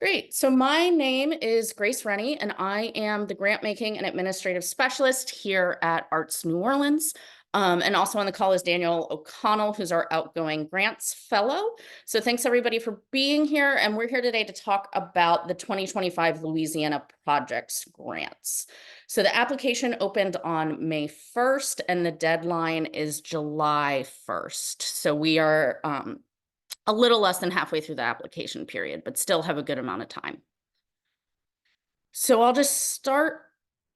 Great. So my name is Grace Rennie, and I am the grant making and administrative specialist here at Arts New Orleans. And also on the call is Daniel O'Connell, who's our outgoing grants fellow. So thanks everybody for being here. And we're here today to talk about the 2025 Louisiana Project Grants. So the application opened on May 1st and the deadline is July 1st. So we are a little less than halfway through the application period, but still have a good amount of time. So I'll just start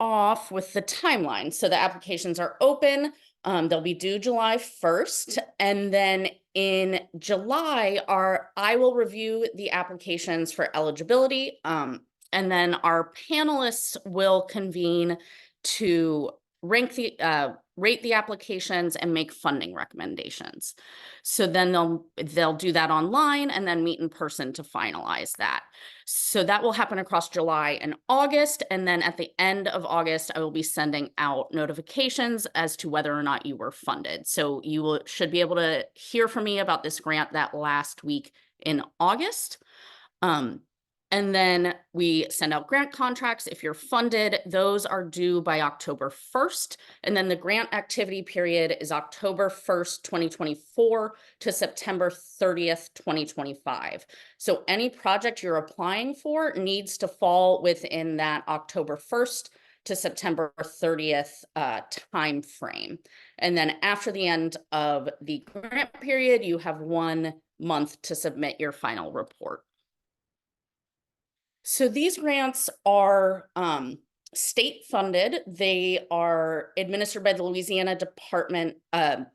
off with the timeline. So the applications are open. They'll be due July 1st. And then in July, I will review the applications for eligibility. And then our panelists will convene to rate the applications and make funding recommendations. So then they'll do that online and then meet in person to finalize that. So that will happen across July and August. And then at the end of August, I will be sending out notifications as to whether or not you were funded. So you should be able to hear from me about this grant that last week in August. And then we send out grant contracts. If you're funded, those are due by October 1st. And then the grant activity period is October 1st, 2024 to September 30th, 2025. So any project you're applying for needs to fall within that October 1st to September 30th time frame. And then after the end of the grant period, you have 1 month to submit your final report. So these grants are state funded. They are administered by the Louisiana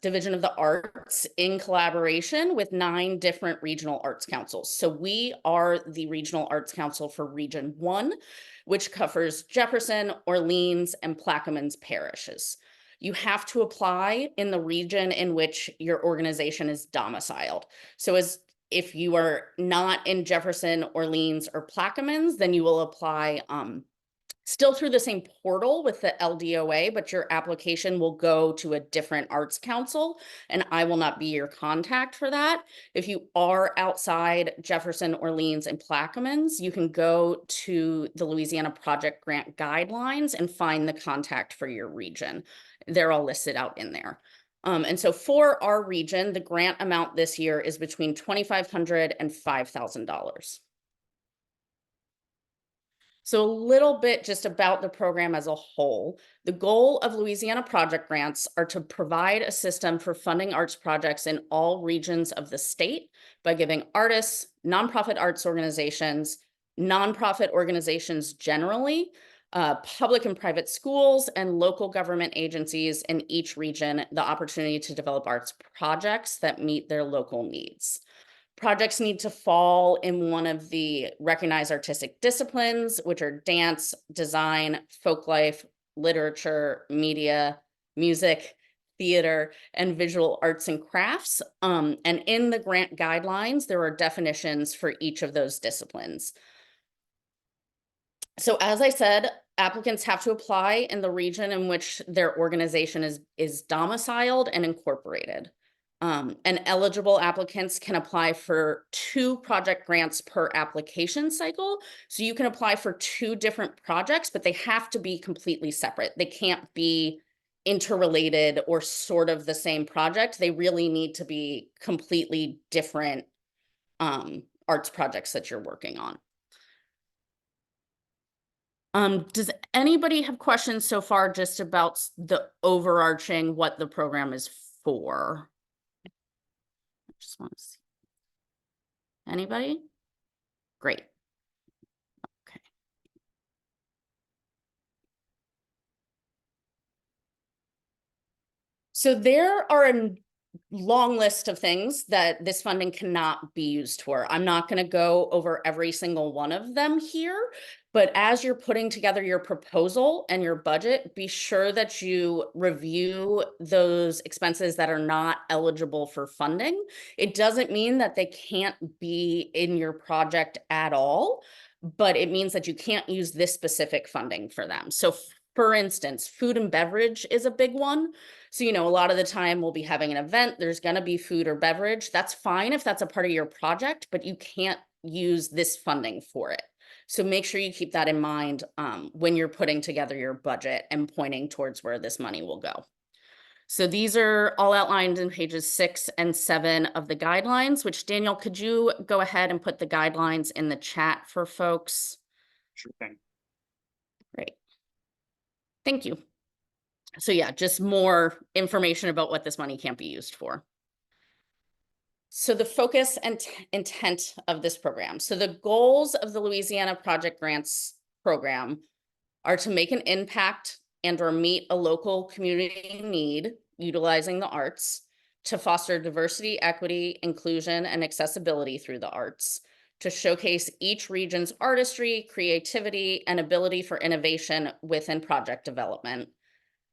Division of the Arts in collaboration with 9 different regional arts councils. So we are the Regional Arts Council for Region 1, which covers Jefferson, Orleans, and Plaquemines parishes. You have to apply in the region in which your organization is domiciled. So if you are not in Jefferson, Orleans, or Plaquemines, then you will apply still through the same portal with the LDOA, but your application will go to a different arts council, and I will not be your contact for that. If you are outside Jefferson, Orleans, and Plaquemines, you can go to the Louisiana Project Grant guidelines and find the contact for your region. They're all listed out in there. And so for our region, the grant amount this year is between $2,500 and $5,000. So a little bit just about the program as a whole. The goal of Louisiana Project Grants are to provide a system for funding arts projects in all regions of the state by giving artists, nonprofit arts organizations, nonprofit organizations generally, public and private schools, and local government agencies in each region the opportunity to develop arts projects that meet their local needs. Projects need to fall in one of the recognized artistic disciplines, which are dance, design, folklife, literature, media, music, theater, and visual arts and crafts. And in the grant guidelines, there are definitions for each of those disciplines. So as I said, applicants have to apply in the region in which their organization is domiciled and incorporated. And eligible applicants can apply for 2 project grants per application cycle. So you can apply for 2 different projects, but they have to be completely separate. They can't be interrelated or sort of the same project. They really need to be completely different arts projects that you're working on. Does anybody have questions so far just about the overarching, what the program is for? I just want to see. Anybody? Great. Okay. So there are a long list of things that this funding cannot be used for. I'm not going to go over every single one of them here, but as you're putting together your proposal and your budget, be sure that you review those expenses that are not eligible for funding. It doesn't mean that they can't be in your project at all, but it means that you can't use this specific funding for them. So for instance, food and beverage is a big one. So, a lot of the time we'll be having an event, there's going to be food or beverage. That's fine if that's a part of your project, but you can't use this funding for it. So make sure you keep that in mind when you're putting together your budget and pointing towards where this money will go. So these are all outlined in pages 6 and 7 of the guidelines, which Daniel, could you go ahead and put the guidelines in the chat for folks? Sure thing. Great. Thank you. So yeah, just more information about what this money can't be used for. So the focus and intent of this program. So the goals of the Louisiana Project Grants program are to make an impact and or meet a local community need utilizing the arts, to foster diversity, equity, inclusion, and accessibility through the arts, to showcase each region's artistry, creativity, and ability for innovation within project development,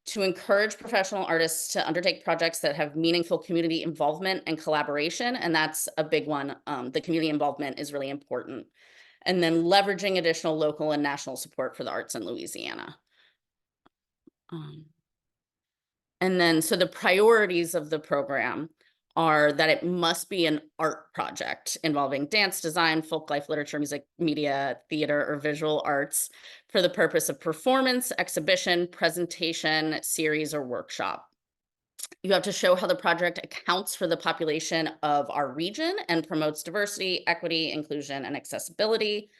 to encourage professional artists to undertake projects that have meaningful community involvement and collaboration, and that's a big one. The community involvement is really important. And then leveraging additional local and national support for the arts in Louisiana. And then, so the priorities of the program are that it must be an art project involving dance, design, folk life, literature, music, media, theater, or visual arts for the purpose of performance, exhibition, presentation, series, or workshop. You have to show how the project accounts for the population of our region and promotes diversity, equity, inclusion, and accessibility.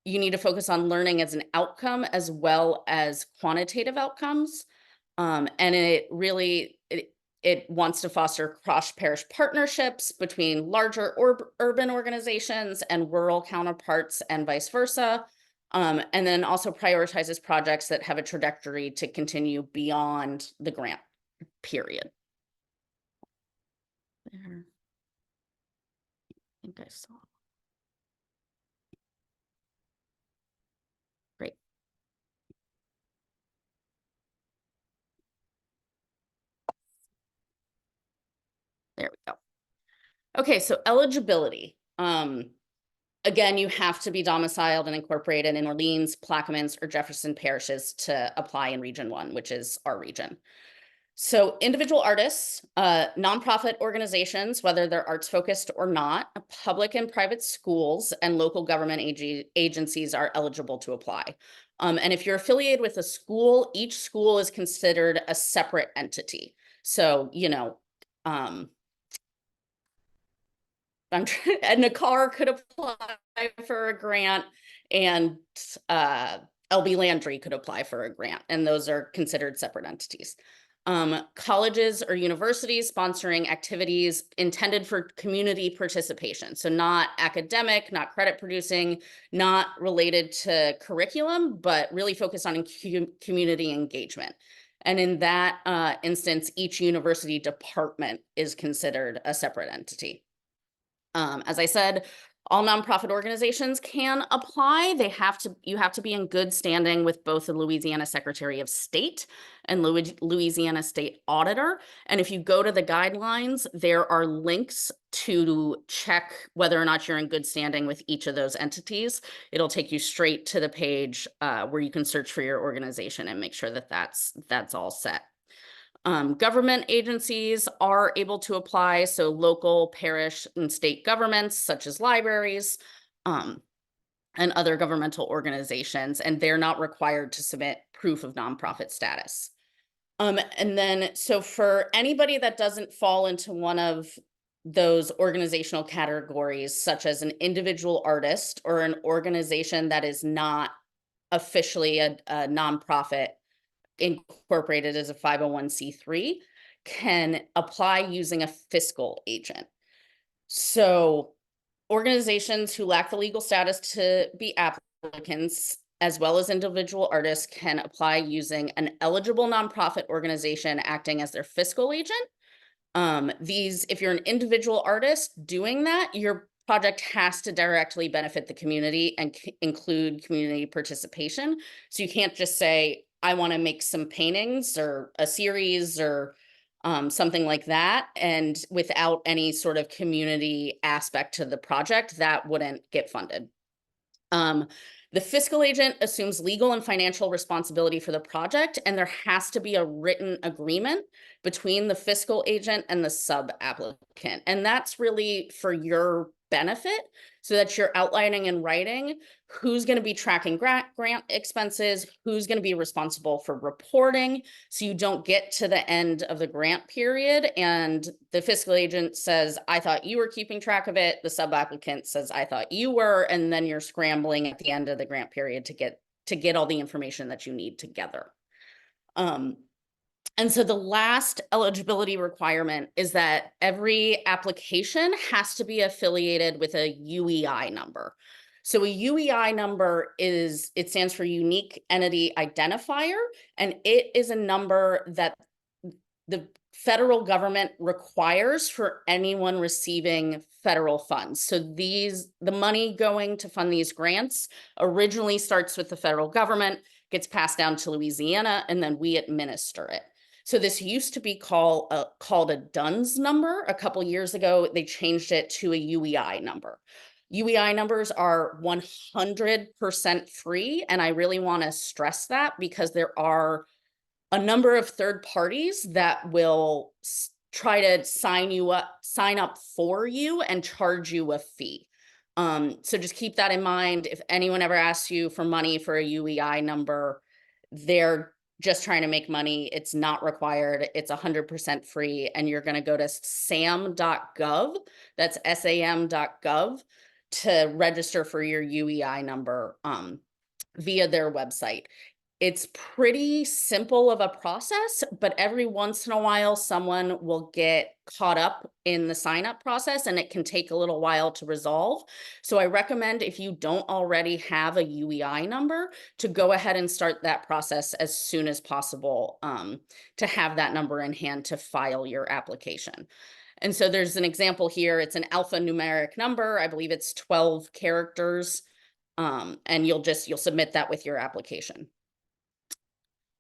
You need to focus on learning as an outcome as well as quantitative outcomes. And it really, it wants to foster cross-parish partnerships between larger urban organizations and rural counterparts and vice versa. And then also prioritizes projects that have a trajectory to continue beyond the grant period. There. I think I saw. Great. There we go. Okay, so eligibility. Again, you have to be domiciled and incorporated in Orleans, Plaquemines, or Jefferson parishes to apply in Region 1, which is our region. So individual artists, nonprofit organizations, whether they're arts focused or not, public and private schools, and local government agencies are eligible to apply. And if you're affiliated with a school, each school is considered a separate entity. So, you know, and Nakar could apply for a grant, and LB Landry could apply for a grant, and those are considered separate entities. Colleges or universities sponsoring activities intended for community participation. So not academic, not credit producing, not related to curriculum, but really focused on community engagement. And in that instance, each university department is considered a separate entity. As I said, all nonprofit organizations can apply. You have to be in good standing with both the Louisiana Secretary of State and Louisiana State Auditor. And if you go to the guidelines, there are links to check whether or not you're in good standing with each of those entities. It'll take you straight to the page where you can search for your organization and make sure that that's all set. Government agencies are able to apply, so local, parish, and state governments, such as libraries, and other governmental organizations, and they're not required to submit proof of nonprofit status. And then, so for anybody that doesn't fall into one of those organizational categories, such as an individual artist or an organization that is not officially a nonprofit, incorporated as a 501c3, can apply using a fiscal agent. So organizations who lack the legal status to be applicants, as well as individual artists, can apply using an eligible nonprofit organization acting as their fiscal agent. If you're an individual artist doing that, your project has to directly benefit the community and include community participation. So you can't just say, I want to make some paintings or a series or something like that, and without any sort of community aspect to the project, that wouldn't get funded. The fiscal agent assumes legal and financial responsibility for the project, and there has to be a written agreement between the fiscal agent and the sub-applicant. And that's really for your benefit so that you're outlining in writing who's going to be tracking grant expenses, who's going to be responsible for reporting, so you don't get to the end of the grant period and the fiscal agent says, I thought you were keeping track of it. The sub-applicant says, I thought you were, and then you're scrambling at the end of the grant period to get all the information that you need together. And so the last eligibility requirement is that every application has to be affiliated with a UEI number. So a UEI number it stands for Unique Entity Identifier, and it is a number that the federal government requires for anyone receiving federal funds. So the money going to fund these grants originally starts with the federal government, gets passed down to Louisiana, and then we administer it. So this used to be called a DUNS number. A couple years ago, they changed it to a UEI number. UEI numbers are 100% free, and I really want to stress that because there are a number of third parties that will try to sign up for you and charge you a fee. So just keep that in mind. If anyone ever asks you for money for a UEI number, they're just trying to make money. It's not required. It's 100% free. And you're going to go to sam.gov. That's sam.gov to register for your UEI number via their website. It's pretty simple of a process, but every once in a while, someone will get caught up in the sign-up process and it can take a little while to resolve. So I recommend, if you don't already have a UEI number, to go ahead and start that process as soon as possible to have that number in hand to file your application. And so there's an example here. It's an alphanumeric number. I believe it's 12 characters, and you'll submit that with your application.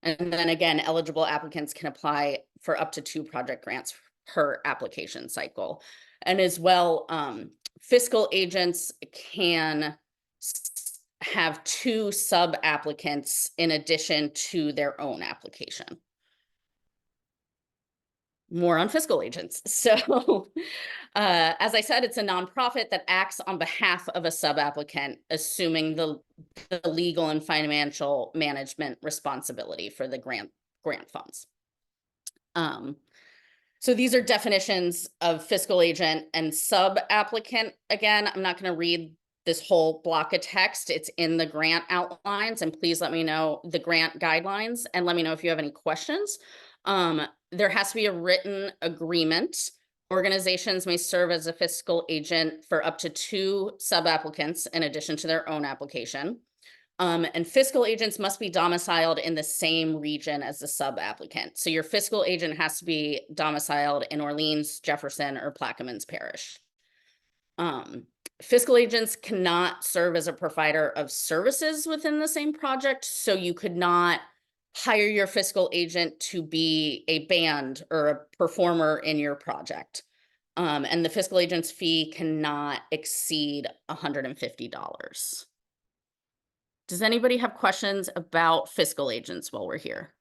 And then again, eligible applicants can apply for up to 2 project grants per application cycle. And as well, fiscal agents can have 2 sub-applicants in addition to their own application. More on fiscal agents. So as I said, it's a nonprofit that acts on behalf of a sub-applicant, assuming the legal and financial management responsibility for the grant funds. So these are definitions of fiscal agent and sub-applicant. Again, I'm not going to read this whole block of text. It's in the grant outlines, and please let me know the grant guidelines and let me know if you have any questions. There has to be a written agreement. Organizations may serve as a fiscal agent for up to 2 sub-applicants in addition to their own application. And fiscal agents must be domiciled in the same region as the sub-applicant. So your fiscal agent has to be domiciled in Orleans, Jefferson, or Plaquemines Parish. Fiscal agents cannot serve as a provider of services within the same project. So you could not hire your fiscal agent to be a band or a performer in your project. And the fiscal agent's fee cannot exceed $150. Does anybody have questions about fiscal agents while we're here?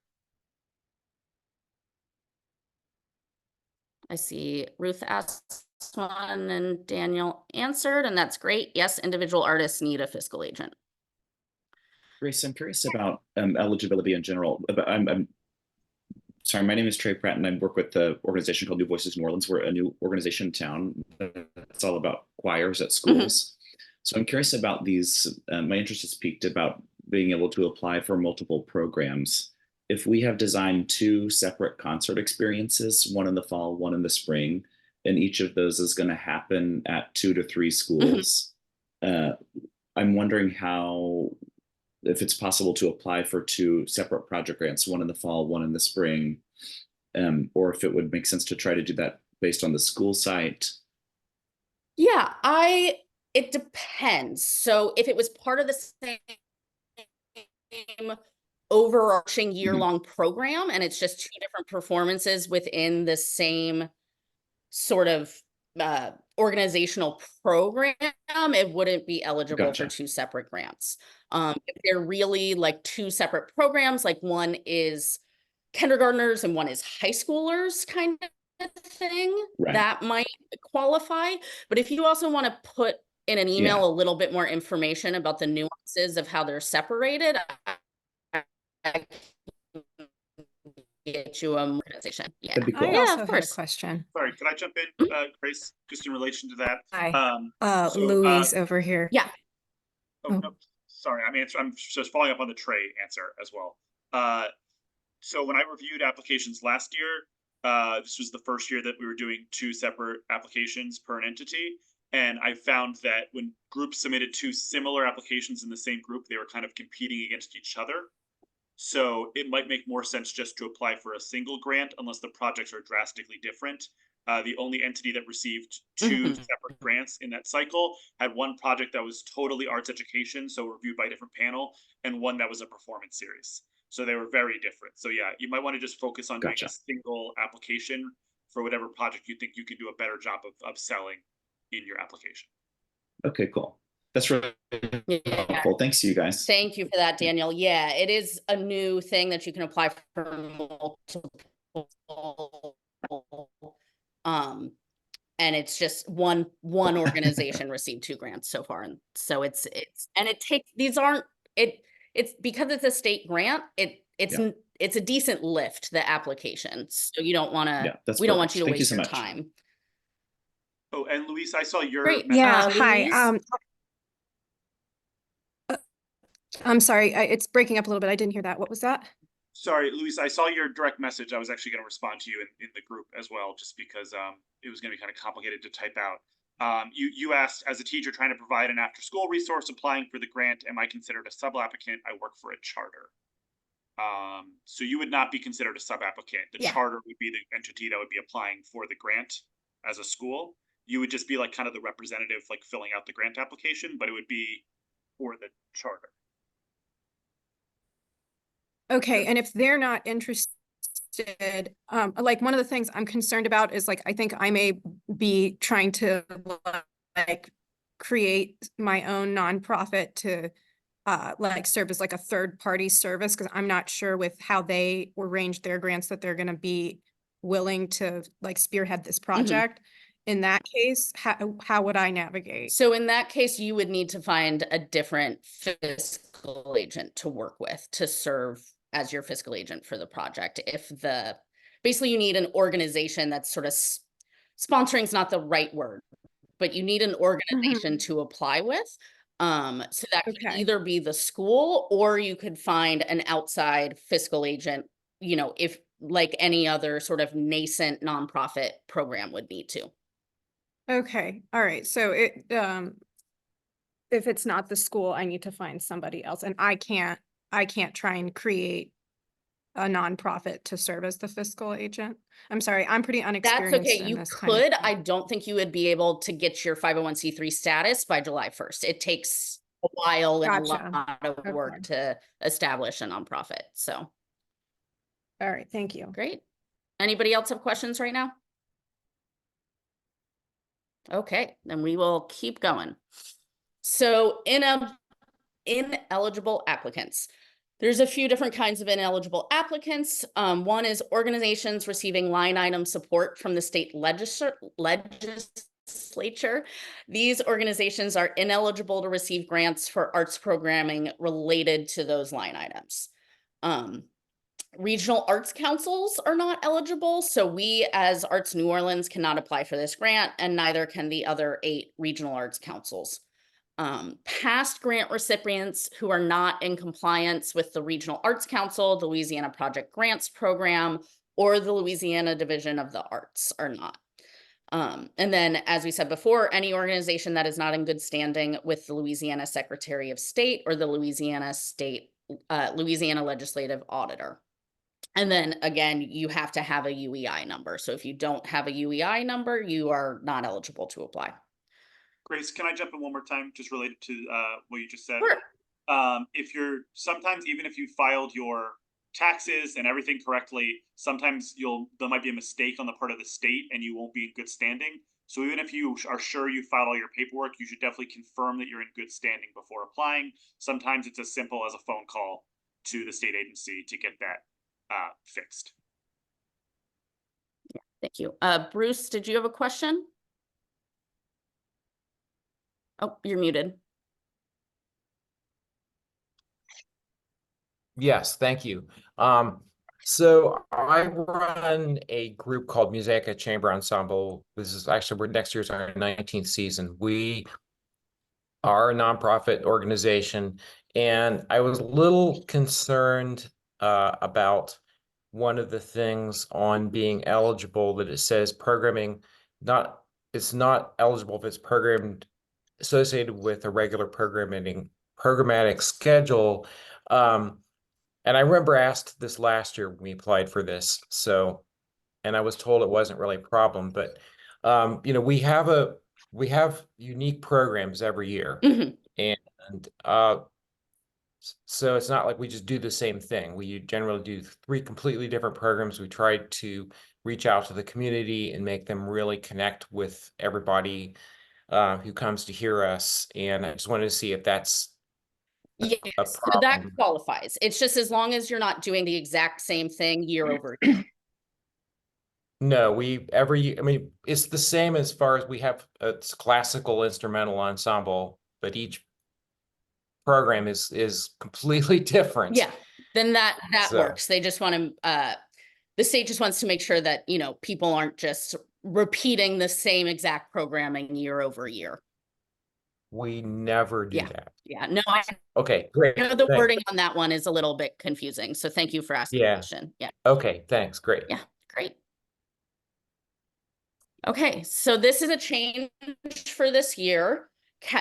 I see Ruth asked one and Daniel answered, and that's great. Yes, individual artists need a fiscal agent. Grace, I'm curious about eligibility in general. I'm sorry, my name is Trey Pratt, and I work with the organization called New Voices New Orleans. We're a new organization in town. It's all about choirs at schools. So I'm curious about these. My interest is piqued about being able to apply for multiple programs. If we have designed 2 separate concert experiences, one in the fall, one in the spring, and each of those is going to happen at 2 to 3 schools, I'm wondering if it's possible to apply for 2 separate project grants, one in the fall, one in the spring, or if it would make sense to try to do that based on the school site. Yeah, it depends. So if it was part of the same overarching year-long program and it's just 2 different performances within the same sort of organizational program, it wouldn't be eligible for 2 separate grants. If they're really like 2 separate programs, like one is kindergartners and one is high schoolers, kind thing, Right. that might qualify. But if you also want to put in an email Yeah. a little bit more information about the nuances of how they're separated, I can get you a organization. Yeah. That'd be cool. I Yeah, also of had a course. question. Sorry, could I jump in, Grace, just in relation to that? Hi, So, Louise over here. Yeah. oh, no, sorry, I'm just following up on the Trey answer as well. So when I reviewed applications last year, this was the first year that we were doing 2 separate applications per an entity. And I found that when groups submitted 2 similar applications in the same group, they were kind of competing against each other. So it might make more sense just to apply for a single grant unless the projects are drastically different. The only entity that received 2 separate grants in that cycle had one project that was totally arts education, so reviewed by a different panel, and one that was a performance series. So they were very different. So yeah, you might want to just focus on doing Gotcha. a single application for whatever project you think you can do a better job of selling in your application. Okay, cool. That's really Yeah. helpful. Thanks, you guys. Thank you for that, Daniel. Yeah, it is a new thing that you can apply for multiple. And it's just one organization received 2 grants so far, and so it's and it takes it's because it's a state grant. It's a decent lift, the application. So you don't want to. Yeah, that's We don't want perfect. you to Thank you waste so your much. time. Oh, and Luis, I saw your Great. message. Yeah, hi. Louise? I'm sorry, it's breaking up a little bit. I didn't hear that. What was that? Sorry, Luis, I saw your direct message. I was actually going to respond to you in the group as well, just because it was going to be kind of complicated to type out. You asked, as a teacher trying to provide an after-school resource applying for the grant, am I considered a sub-applicant? I work for a charter. So you would not be considered a sub-applicant. The Yeah. charter would be the entity that would be applying for the grant as a school. You would just be like kind of the representative, like filling out the grant application, but it would be for the charter. Okay, and if they're not interested, like one of the things I'm concerned about is like, I think I may be trying to like create my own nonprofit to like serve as like a third party service, because I'm not sure with how they arrange their grants that they're gonna be willing to like spearhead this project. In that case, how would I navigate? So in that case, you would need to find a different fiscal agent to work with to serve as your fiscal agent for the project. Basically you need an organization that's sort of sponsoring is not the right word, but you need an organization to apply with. So that could Okay. either be the school, or you could find an outside fiscal agent, if like any other sort of nascent nonprofit program would need to. Okay, all right, so if it's not the school, I need to find somebody else, and I can't try and create a nonprofit to serve as the fiscal agent. I'm sorry, I'm pretty That's unexperienced okay. in You this kind of could. thing. I don't think you would be able to get your 501c3 status by July 1st. It takes a while and a Gotcha. lot of work Okay. to establish a nonprofit. So All right, thank you. great. Anybody else have questions right now? Okay, then we will keep going. So ineligible applicants. There's a few different kinds of ineligible applicants. One is organizations receiving line item support from the state legislature. These organizations are ineligible to receive grants for arts programming related to those line items. Regional arts councils are not eligible, so we as Arts New Orleans cannot apply for this grant, and neither can the other 8 regional arts councils. Past grant recipients who are not in compliance with the Regional Arts Council, the Louisiana Project Grants Program, or the Louisiana Division of the Arts are not. And then, as we said before, any organization that is not in good standing with the Louisiana Secretary of State or the Louisiana Legislative Auditor. And then again, you have to have a UEI number. So if you don't have a UEI number, you are not eligible to apply. Grace, can I jump in one more time, just related to what you just said? Sure. If you're sometimes, even if you filed your taxes and everything correctly, sometimes there might be a mistake on the part of the state and you won't be in good standing. So even if you are sure you filed all your paperwork, you should definitely confirm that you're in good standing before applying. Sometimes it's as simple as a phone call to the state agency to get that fixed. Thank you. Bruce, did you have a question? Oh, you're muted. Yes, thank you. So I run a group called Mosaica Chamber Ensemble. This is actually, next year's our 19th season. We are a nonprofit organization, and I was a little concerned about one of the things on being eligible, that it says programming, it's not eligible if it's programmed associated with a regular programmatic schedule. And I remember asked this last year when we applied for this. So, and I was told it wasn't really a problem, but you know, we have unique programs every year. Mhm. And so it's not like we just do the same thing. We generally do 3 completely different programs. We try to reach out to the community and make them really connect with everybody who comes to hear us. And I just wanted to see if that's Yes, a so that problem. qualifies. It's just as long as you're not doing the exact same thing year over year. No, I mean, it's the same as far as we have a classical instrumental ensemble, but each program is completely different. Yeah, then that So- works. They just want to, the state just wants to make sure that, you know, people aren't just repeating the same exact programming year over year. We never do Yeah. that. Yeah, no, I Okay, great. know the Thanks. wording on that one is a little bit confusing, so thank you for asking the Yeah. question. Yeah, Okay, thanks. Great. yeah, great. Okay, so this is a change for this year.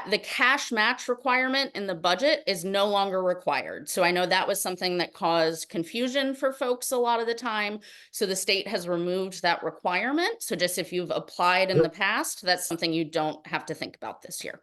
The cash match requirement in the budget is no longer required. So I know that was something that caused confusion for folks a lot of the time. So the state has removed that requirement. So just if you've applied in the past, that's something you don't have to think about this year.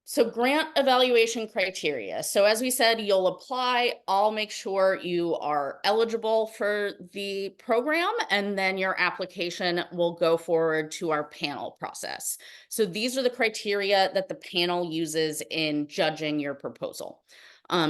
So grant evaluation criteria. So as we said, you'll apply. I'll make sure you are eligible for the program, and then your application will go forward to our panel process. So these are the criteria that the panel uses in judging your proposal.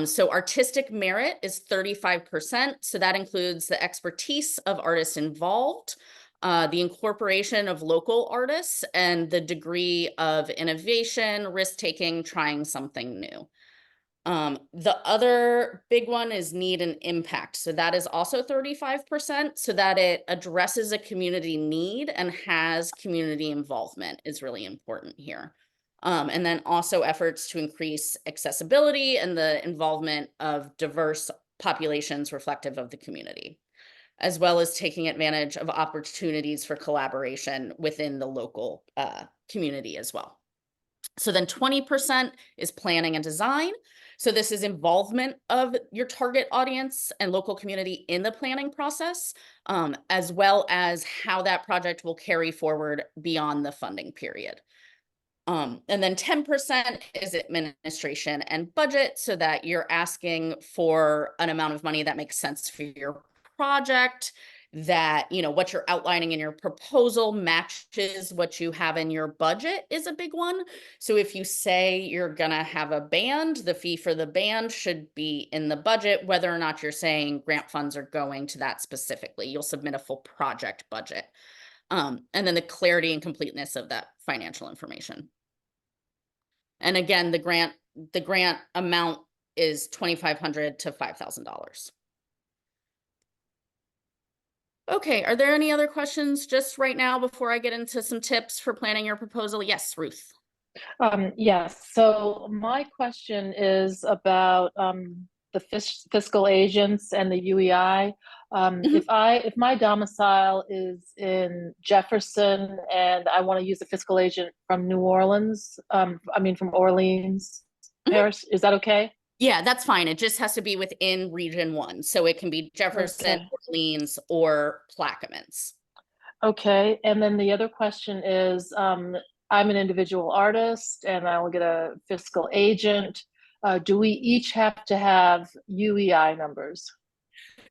So artistic merit is 35%. So that includes the expertise of artists involved, the incorporation of local artists, and the degree of innovation, risk-taking, trying something new. The other big one is need and impact. So that is also 35%, so that it addresses a community need and has community involvement is really important here. And then also efforts to increase accessibility and the involvement of diverse populations reflective of the community, as well as taking advantage of opportunities for collaboration within the local community as well. So then 20% is planning and design. So this is involvement of your target audience and local community in the planning process, as well as how that project will carry forward beyond the funding period. And then 10% is administration and budget, so that you're asking for an amount of money that makes sense for your project, that, you know, what you're outlining in your proposal matches what you have in your budget is a big one. So if you say you're gonna have a band, the fee for the band should be in the budget, whether or not you're saying grant funds are going to that specifically. You'll submit a full project budget. And then the clarity and completeness of that financial information. And again, the grant amount is $2,500 to $5,000. Okay, are there any other questions just right now before I get into some tips for planning your proposal? Yes, Ruth. Yes, so my question is about the fiscal agents and the UEI. If my domicile is in Jefferson and I want to use a fiscal agent from New Orleans, from Orleans, Paris, is that okay? Yeah, that's fine. It just has to be within Region 1. So it can be Jefferson, Okay. Orleans, or Plaquemines. Okay, and then the other question is, I'm an individual artist and I will get a fiscal agent. Do we each have to have UEI numbers?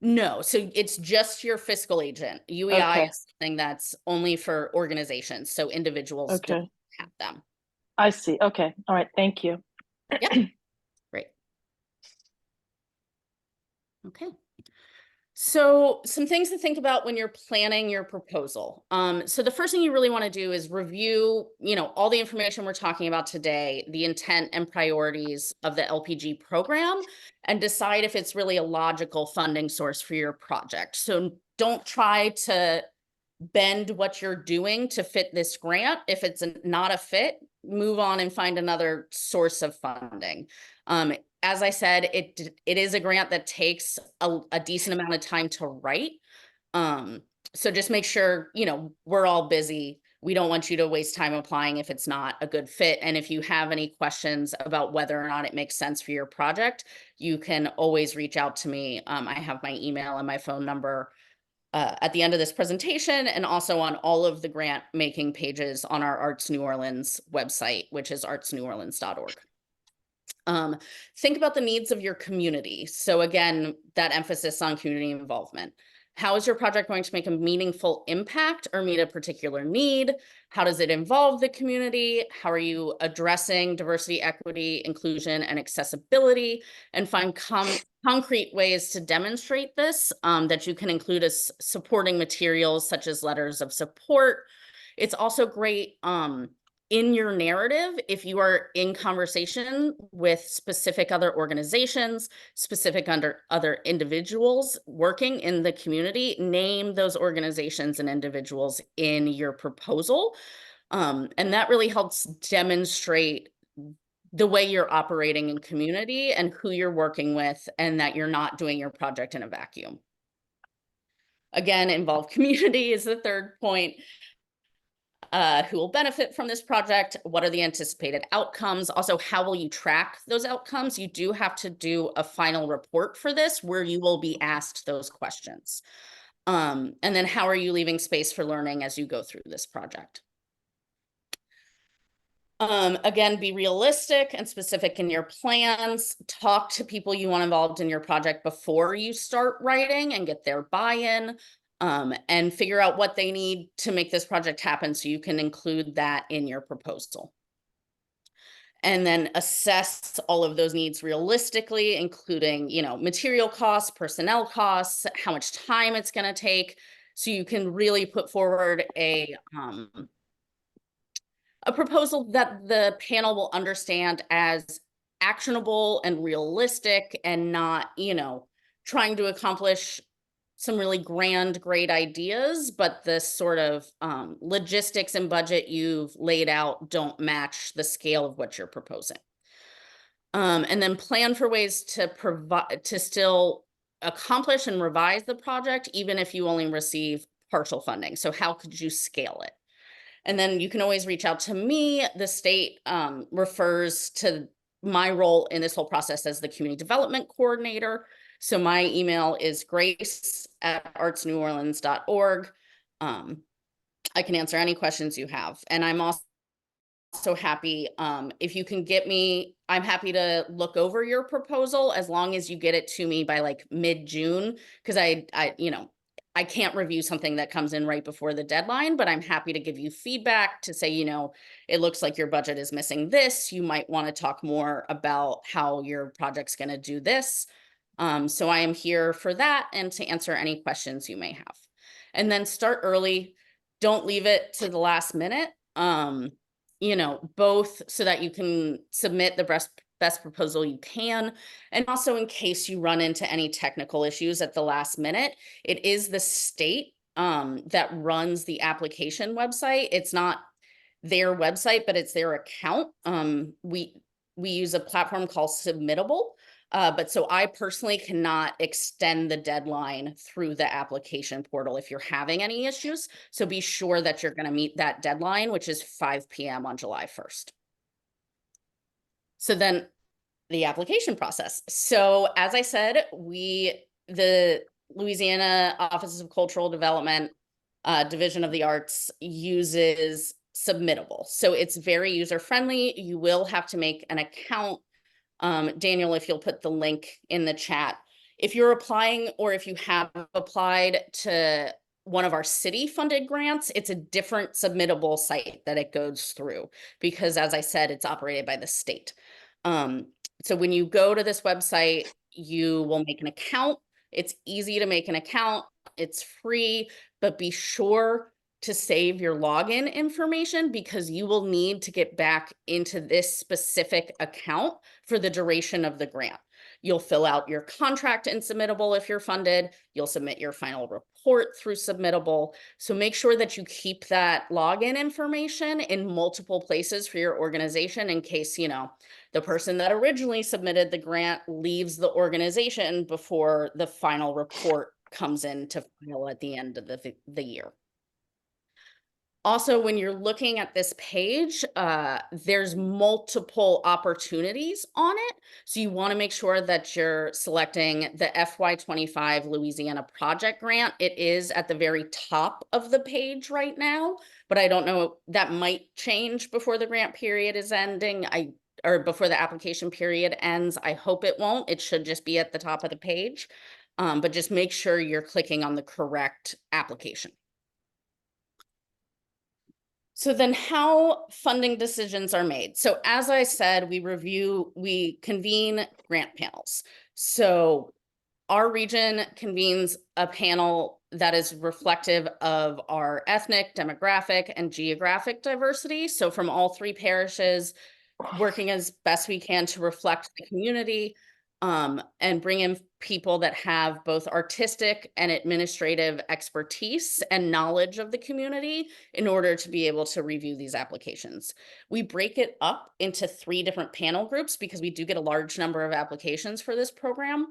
No, so it's just your fiscal agent. UEI Okay. is something that's only for organizations, so individuals Okay. don't have them. I see. Okay. All right. Thank you. Yeah. Great. Okay. So some things to think about when you're planning your proposal. So the first thing you really want to do is review, all the information we're talking about today, the intent and priorities of the LPG program, and decide if it's really a logical funding source for your project. So don't try to bend what you're doing to fit this grant. If it's not a fit, move on and find another source of funding. As I said, it is a grant that takes a decent amount of time to write. So just make sure, we're all busy. We don't want you to waste time applying if it's not a good fit. And if you have any questions about whether or not it makes sense for your project, you can always reach out to me. I have my email and my phone number at the end of this presentation, and also on all of the grant making pages on our Arts New Orleans website, which is artsneworleans.org. Think about the needs of your community. So again, that emphasis on community involvement. How is your project going to make a meaningful impact or meet a particular need? How does it involve the community? How are you addressing diversity, equity, inclusion, and accessibility? And find concrete ways to demonstrate this that you can include as supporting materials such as letters of support. It's also great in your narrative, if you are in conversation with specific other organizations, specific other individuals working in the community, name those organizations and individuals in your proposal. And that really helps demonstrate the way you're operating in community and who you're working with, and that you're not doing your project in a vacuum. Again, involve community is the third point. Who will benefit from this project? What are the anticipated outcomes? Also, how will you track those outcomes? You do have to do a final report for this where you will be asked those questions. And then how are you leaving space for learning as you go through this project? Again, be realistic and specific in your plans. Talk to people you want involved in your project before you start writing and get their buy-in. And figure out what they need to make this project happen so you can include that in your proposal. And then assess all of those needs realistically, including, material costs, personnel costs, how much time it's going to take, so you can really put forward a proposal that the panel will understand as actionable and realistic, and not, trying to accomplish some really grand, great ideas, but the sort of logistics and budget you've laid out don't match the scale of what you're proposing. And then plan for ways to still accomplish and revise the project, even if you only receive partial funding. So how could you scale it? And then you can always reach out to me. The state refers to my role in this whole process as the community development coordinator. So my email is grace@artsneworleans.org. I can answer any questions you have. And I'm also happy, if you can get me, I'm happy to look over your proposal as long as you get it to me by like mid-June, because I can't review something that comes in right before the deadline, but I'm happy to give you feedback to say, it looks like your budget is missing this. You might want to talk more about how your project's going to do this. So I am here for that and to answer any questions you may have. And then start early. Don't leave it to the last minute. Both so that you can submit the best proposal you can, and also in case you run into any technical issues at the last minute. It is the state that runs the application website. It's not their website, but it's their account. We use a platform called Submittable. But so I personally cannot extend the deadline through the application portal if you're having any issues. So be sure that you're going to meet that deadline, which is 5 p.m. on July 1st. So then the application process. So as I said, the Louisiana Offices of Cultural Development, Division of the Arts, uses Submittable. So it's very user-friendly. You will have to make an account. Daniel, if you'll put the link in the chat. If you're applying, or if you have applied to one of our city-funded grants, it's a different Submittable site that it goes through, because as I said, it's operated by the state. So when you go to this website, you will make an account. It's easy to make an account. It's free, but be sure to save your login information because you will need to get back into this specific account for the duration of the grant. You'll fill out your contract in Submittable if you're funded. You'll submit your final report through Submittable. So make sure that you keep that login information in multiple places for your organization in case, you know, the person that originally submitted the grant leaves the organization before the final report comes in to file at the end of the year. Also, when you're looking at this page, there's multiple opportunities on it. So you want to make sure that you're selecting the FY25 Louisiana Project Grant. It is at the very top of the page right now, but I don't know, that might change before the grant period is ending. Or before the application period ends. I hope it won't. It should just be at the top of the page. But just make sure you're clicking on the correct application. So then how funding decisions are made. So as I said, we convene grant panels. So our region convenes a panel that is reflective of our ethnic, demographic, and geographic diversity. So from all three parishes, working as best we can to reflect the community, and bring in people that have both artistic and administrative expertise and knowledge of the community in order to be able to review these applications. We break it up into 3 different panel groups because we do get a large number of applications for this program.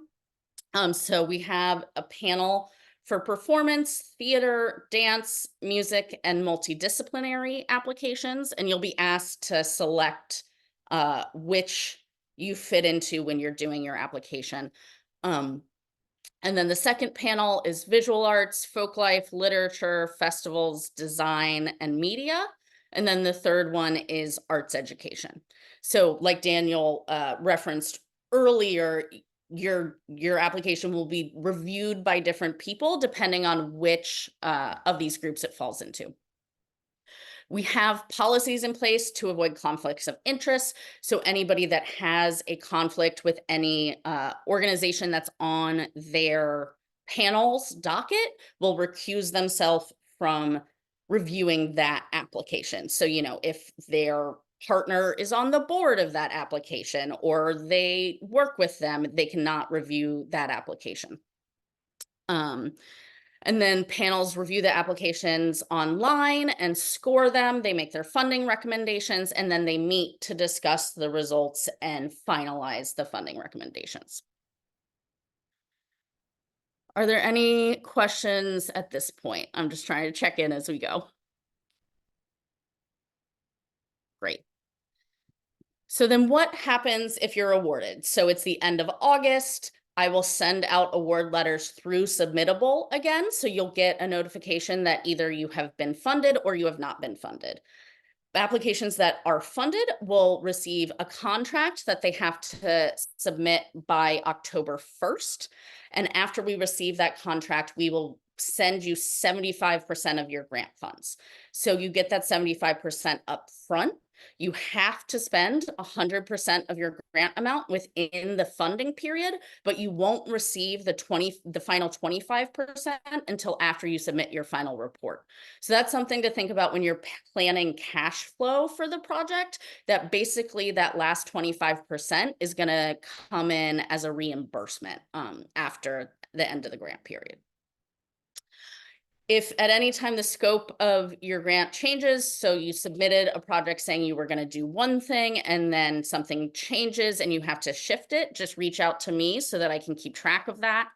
So we have a panel for performance, theater, dance, music, and multidisciplinary applications, and you'll be asked to select which you fit into when you're doing your application. And then the second panel is visual arts, folklife, literature, festivals, design, and media. And then the third one is arts education. So like Daniel referenced earlier, your application will be reviewed by different people depending on which of these groups it falls into. We have policies in place to avoid conflicts of interest. So anybody that has a conflict with any organization that's on their panel's docket will recuse themselves from reviewing that application. So, you know, if their partner is on the board of that application or they work with them, they cannot review that application. And then panels review the applications online and score them. They make their funding recommendations, and then they meet to discuss the results and finalize the funding recommendations. Are there any questions at this point? I'm just trying to check in as we go. Great. So then what happens if you're awarded? So it's the end of August. I will send out award letters through Submittable again. So you'll get a notification that either you have been funded or you have not been funded. Applications that are funded will receive a contract that they have to submit by October 1st. And after we receive that contract, we will send you 75% of your grant funds. So you get that 75% up front. You have to spend 100% of your grant amount within the funding period, but you won't receive the final 25% until after you submit your final report. So that's something to think about when you're planning cash flow for the project, that basically that last 25% is going to come in as a reimbursement after the end of the grant period. If at any time the scope of your grant changes, so you submitted a project saying you were going to do one thing and then something changes and you have to shift it, just reach out to me so that I can keep track of that.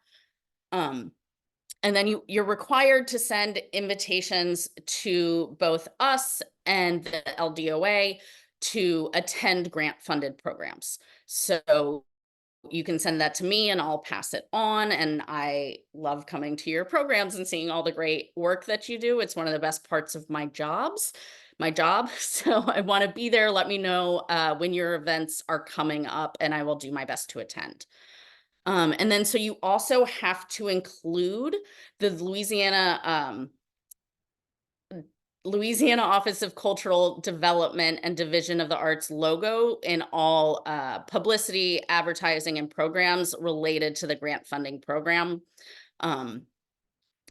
And then you're required to send invitations to both us and the LDOA to attend grant funded programs. So you can send that to me and I'll pass it on. And I love coming to your programs and seeing all the great work that you do. It's one of the best parts of my job. So I want to be there. Let me know when your events are coming up and I will do my best to attend. And then so you also have to include the Louisiana Louisiana Office of Cultural Development and Division of the Arts logo in all publicity, advertising, and programs related to the grant funding program.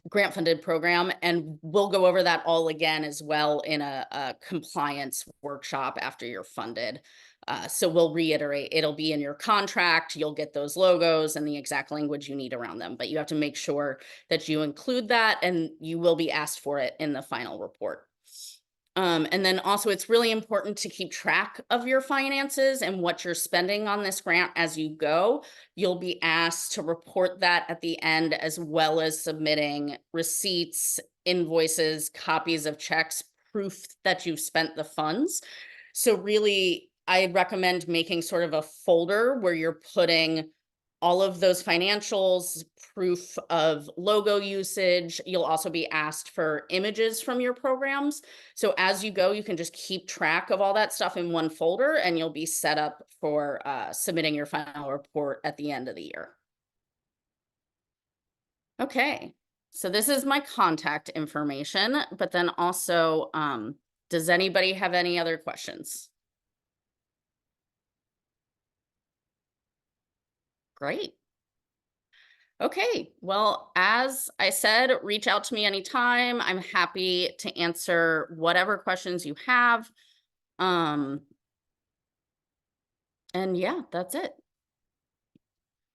Grant funded program, and we'll go over that all again as well in a compliance workshop after you're funded. So we'll reiterate, it'll be in your contract, you'll get those logos and the exact language you need around them, but you have to make sure that you include that, and you will be asked for it in the final report. And then also it's really important to keep track of your finances and what you're spending on this grant as you go. You'll be asked to report that at the end, as well as submitting receipts, invoices, copies of checks, proof that you've spent the funds. So really, I recommend making sort of a folder where you're putting all of those financials, proof of logo usage. You'll also be asked for images from your programs. So as you go, you can just keep track of all that stuff in one folder, and you'll be set up for submitting your final report at the end of the year. Okay, so this is my contact information, but then also, does anybody have any other questions? Great. Okay, well, as I said, reach out to me anytime. I'm happy to answer whatever questions you have. And yeah, that's it.